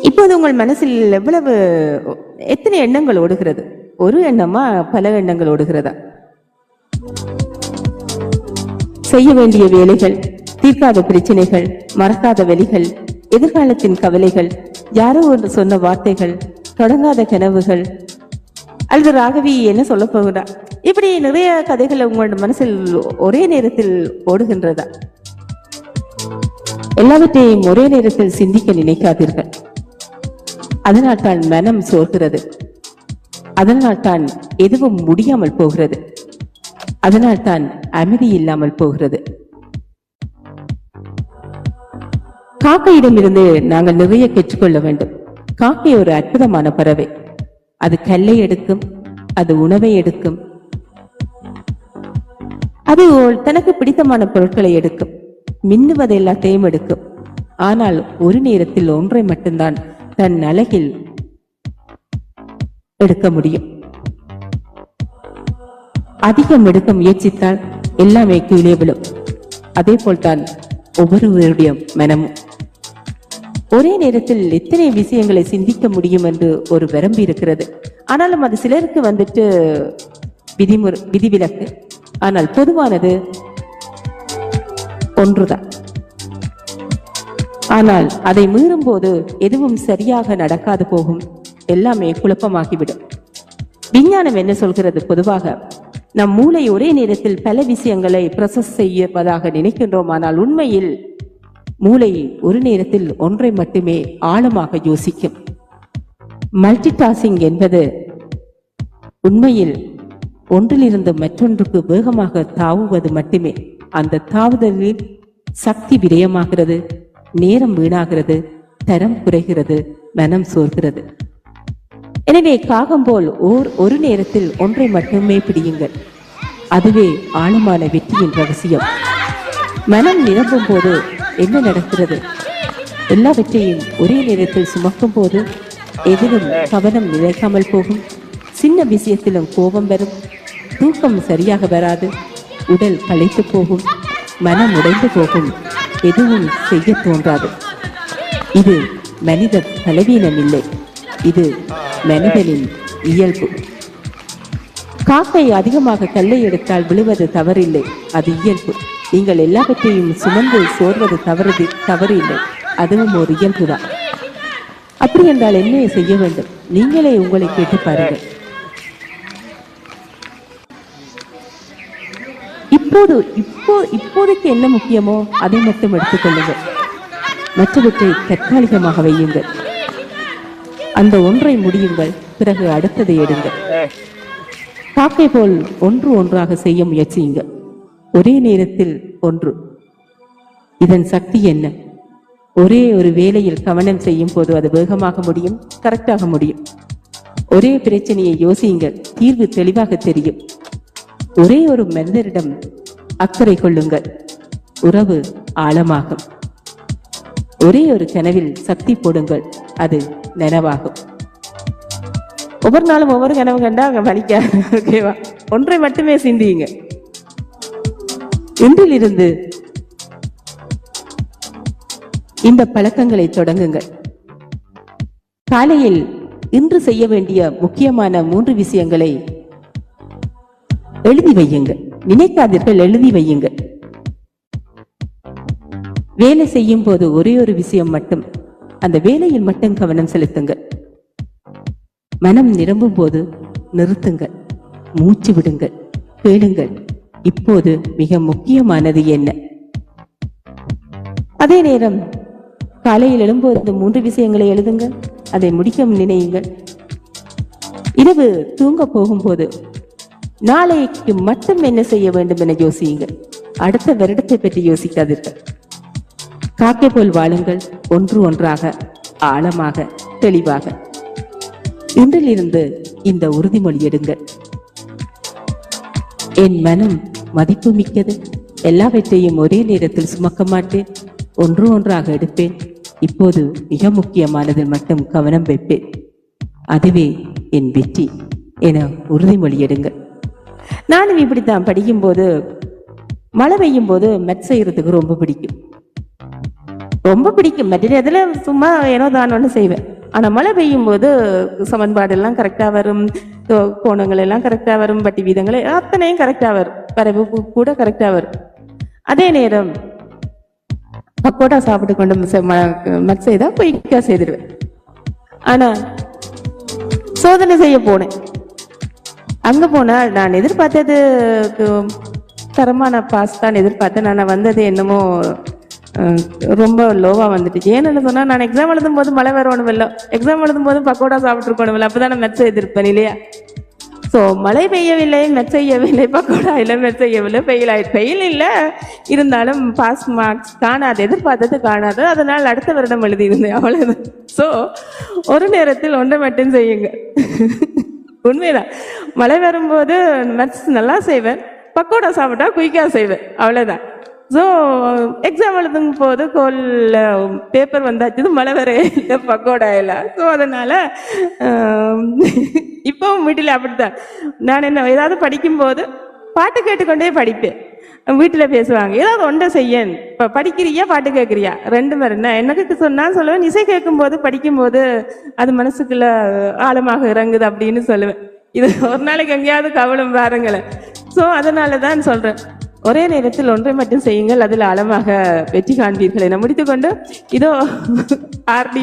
இப்போது உங்கள் மனசில் எத்தனை எண்ணங்கள் ஓடுகிறது? ஒரு எண்ணமா, பல எண்ணங்கள் ஓடுகிறதா? செய்ய வேண்டிய வேலைகள், தீர்க்காத பிரச்சனைகள், மறக்காத வலிகள், எதிர்காலத்தின் கவலைகள், யாரோ ஒன்று சொன்ன வார்த்தைகள், தொடங்காத கனவுகள், அல்லது ராகவி என்ன சொல்ல போகிறா, இப்படி நிறைய கதைகள் உங்களோட மனசில் ஒரே நேரத்தில் ஓடுகின்றதா? எல்லாவற்றையும் ஒரே நேரத்தில் சிந்திக்க நினைக்காதீர்கள். அதனால் தான் மனம் சோர்கிறது. அதனால் தான் எதுவும் முடியாமல் போகிறது. அதனால் தான் அமைதி இல்லாமல் போகிறது. காக்கையிடமிருந்து நாங்கள் நிறைய கற்றுக்கொள்ள வேண்டும். காக்கை ஒரு அற்புதமான பறவை. அது கல்லை எடுக்கும், அது உணவை எடுக்கும், அது தனக்கு பிடித்தமான பொருட்களை எடுக்கும், மின்னுவது எல்லாத்தையும் எடுக்கும். ஆனால் ஒரு நேரத்தில் ஒன்றை மட்டும்தான் தன் அழகில் எடுக்க முடியும். அதிகம் எடுக்க முயற்சித்தால் எல்லாமே கீழே விழும். அதே போல்தான் ஒவ்வொருவருடைய மனமும். ஒரே நேரத்தில் எத்தனை விஷயங்களை சிந்திக்க முடியும் என்று ஒரு வரம்பு இருக்கிறது. ஆனாலும் அது சிலருக்கு வந்துட்டு விதிவிலக்கு. ஆனால் பொதுவானது ஒன்றுதான். ஆனால் அதை மீறும் போது எதுவும் சரியாக நடக்காது போகும். எல்லாமே குழப்பமாகிவிடும். விஞ்ஞானம் என்ன சொல்கிறது? பொதுவாக நம் மூளை ஒரே நேரத்தில் பல விஷயங்களை ப்ராசஸ் செய்வதாக நினைக்கின்றோம். ஆனால் உண்மையில் மூளை ஒரு நேரத்தில் ஒன்றை மட்டுமே ஆழமாக யோசிக்கும். மல்டி டாஸ்கிங் என்பது உண்மையில் ஒன்றிலிருந்து மற்றொன்றுக்கு வேகமாக தாவுவது மட்டுமே. அந்த தாவுதலில் சக்தி விரயமாகிறது, நேரம் வீணாகிறது, தரம் குறைகிறது, மனம் சோர்கிறது. எனவே காகம் போல் ஒரு நேரத்தில் ஒன்றை மட்டுமே பிடியுங்கள். அதுவே ஆழமான வெற்றியின் ரகசியம். மனம் நிரம்பும் போது என்ன நடக்கிறது? எல்லாவற்றையும் ஒரே நேரத்தில் சுமக்கும் போது எதிலும் கவனம் நிலைக்காமல் போகும். சின்ன விஷயத்திலும் கோபம் வரும். தூக்கம் சரியாக வராது. உடல் களைத்து போகும். மனம் உடைந்து போகும். எதுவும் செய்ய தோன்றாது. இது மனித பலவீனம் இல்லை, இது மனிதனின் இயல்பு. காக்கை அதிகமாக கல்லை எடுத்தால் விழுவது தவறில்லை, அது இயல்பு. நீங்கள் எல்லாவற்றையும் சுமந்து சோர்வது தவறு இல்லை, அதுவும் ஒரு இயல்புதான். அப்படி என்றால் என்ன செய்ய வேண்டும்? நீங்களே உங்களை கேட்டு பாருங்கள். இப்போதைக்கு என்ன முக்கியமோ அதை மட்டும் எடுத்துக்கொள்ளுங்கள். மற்றவற்றை தற்காலிகமாக வையுங்கள். அந்த ஒன்றை முடியுங்கள், பிறகு அடுத்ததை எடுங்கள். காக்கை போல் ஒன்றாக செய்ய முயற்சியுங்கள். ஒரே நேரத்தில் ஒன்று. இதன் சக்தி என்ன? ஒரே ஒரு வேலையில் கவனம் செய்யும் போது அது வேகமாக முடியும், கரெக்டாக முடியும். ஒரே பிரச்சனையை யோசியுங்கள், தீர்வு தெளிவாக தெரியும். ஒரே ஒரு மனிதரிடம் அக்கறை கொள்ளுங்கள், உறவு ஆழமாகும். ஒரே ஒரு கனவில் சக்தி போடுங்கள், அது நனவாகும். ஒவ்வொரு நாளும் ஒவ்வொரு கனவு கண்டா அங்க வலிக்காது. ஓகேவா? ஒன்றை மட்டுமே சிந்தியுங்க. இன்றிலிருந்து இந்த பழக்கங்களை தொடங்குங்கள். காலையில் இன்று செய்ய வேண்டிய முக்கியமான 3 விஷயங்களை எழுதி வையுங்கள். நினைக்காதீர்கள், எழுதி வையுங்கள். வேலை செய்யும் போது ஒரே ஒரு விஷயம் மட்டும், அந்த வேலையில் மட்டும் கவனம் செலுத்துங்கள். மனம் நிரம்பும் போது நிறுத்துங்கள், மூச்சு விடுங்கள், கேளுங்கள், இப்போது மிக முக்கியமானது என்ன? அதே நேரம் காலையில் எழும்போது 3 விஷயங்களை எழுதுங்கள், அதை முடிக்க நினையுங்கள். இரவு தூங்க போகும்போது நாளைக்கு மட்டும் என்ன செய்ய வேண்டும் என யோசியுங்கள். அடுத்த வருடத்தை பற்றி யோசிக்காதீர்கள். காக்கை போல் வாழுங்கள், ஒன்றாக, ஆழமாக, தெளிவாக. இன்றிலிருந்து இந்த உறுதிமொழி எடுங்கள். என் மனம் மதிப்பு மிக்கது. எல்லாவற்றையும் ஒரே நேரத்தில் சுமக்க மாட்டேன், ஒன்றாக எடுப்பேன். இப்போது மிக முக்கியமானதில் மட்டும் கவனம் வைப்பேன். அதுவே என் வெற்றி என உறுதிமொழி எடுங்கள். நானும் இப்படித்தான் படிக்கும் போது, மழை பெய்யும் போது மெட் செய்யறதுக்கு ரொம்ப பிடிக்கும். ரொம்ப பிடிக்கும். மற்ற நேரத்துல சும்மா ஏனோ தானோன்னு செய்வேன். ஆனா மழை பெய்யும் போது சமன்பாடு எல்லாம் கரெக்டா வரும், கோணங்கள் எல்லாம் கரெக்டா வரும், வட்டி வீதங்கள் அத்தனையும் கரெக்டா வரும், வரைவு கூட கரெக்டா வரும். அதே நேரம் பக்கோடா சாப்பிட்டு கொண்டு மத் செய்தா குயிக்கா செய்திருவேன். ஆனா சோதனை செய்ய போனேன். அங்க போனா நான் எதிர்பார்த்தது தரமான பாஸ் தான் எதிர்பார்த்தேன். நான் வந்தது என்னமோ ரொம்ப லோவா வந்துட்டு. ஏன்னு சொன்னா நான் எக்ஸாம் எழுதும் போது மழை வரணும் இல்லை, எக்ஸாம் எழுதும் போது பக்கோடா சாப்பிட்டு இருக்கணும் இல்லை, அப்பதான் நான் மெத் செய்திருப்பேன் இல்லையா. ஸோ மழை பெய்யவில்லை, மெத் செய்யவில்லை, பக்கோடா இல்லை, மெத் செய்யவில்லை, ஃபெயில் இல்லை. இருந்தாலும் பாஸ் மார்க்ஸ் காணாது, எதிர்பார்த்தது காணாது. அதனால் அடுத்த வருடம் எழுதியிருந்தேன், அவ்வளவுதான். ஸோ ஒரு நேரத்தில் ஒன்றை மட்டும் செய்யுங்க. உண்மைதான், மழை வரும்போது மெத்ஸ் நல்லா செய்வேன், பக்கோடா சாப்பிட்டா குயிக்கா செய்வேன், அவ்வளவுதான். ஸோ எக்ஸாம் எழுதும் போது பேப்பர் வந்தாச்சு, மழை வர இல்லை, பக்கோடா இல்லை. ஸோ அதனால இப்பவும் வீட்டில் அப்படித்தான். நான் என்ன ஏதாவது படிக்கும்போது பாட்டு கேட்டுக்கொண்டே படிப்பேன். வீட்டில் பேசுவாங்க, ஏதாவது ஒன்றை செய்ய, இப்போ படிக்கிறியா பாட்டு கேட்குறியா, ரெண்டு பேரும் நான் எனக்கு சொல்லுவேன். இசை கேட்கும்போது படிக்கும்போது அது மனசுக்குள்ள ஆழமாக இறங்குது அப்படின்னு சொல்லுவேன். இது ஒரு நாளைக்கு எங்கேயாவது கவனம் பாருங்களேன். ஸோ அதனால தான் சொல்றேன், ஒரே நேரத்தில் ஒன்றை மட்டும் செய்யுங்கள், அதில் ஆழமாக வெற்றி காண்பீர்கள் என முடித்துக்கொண்டு இதோ ஆர்டி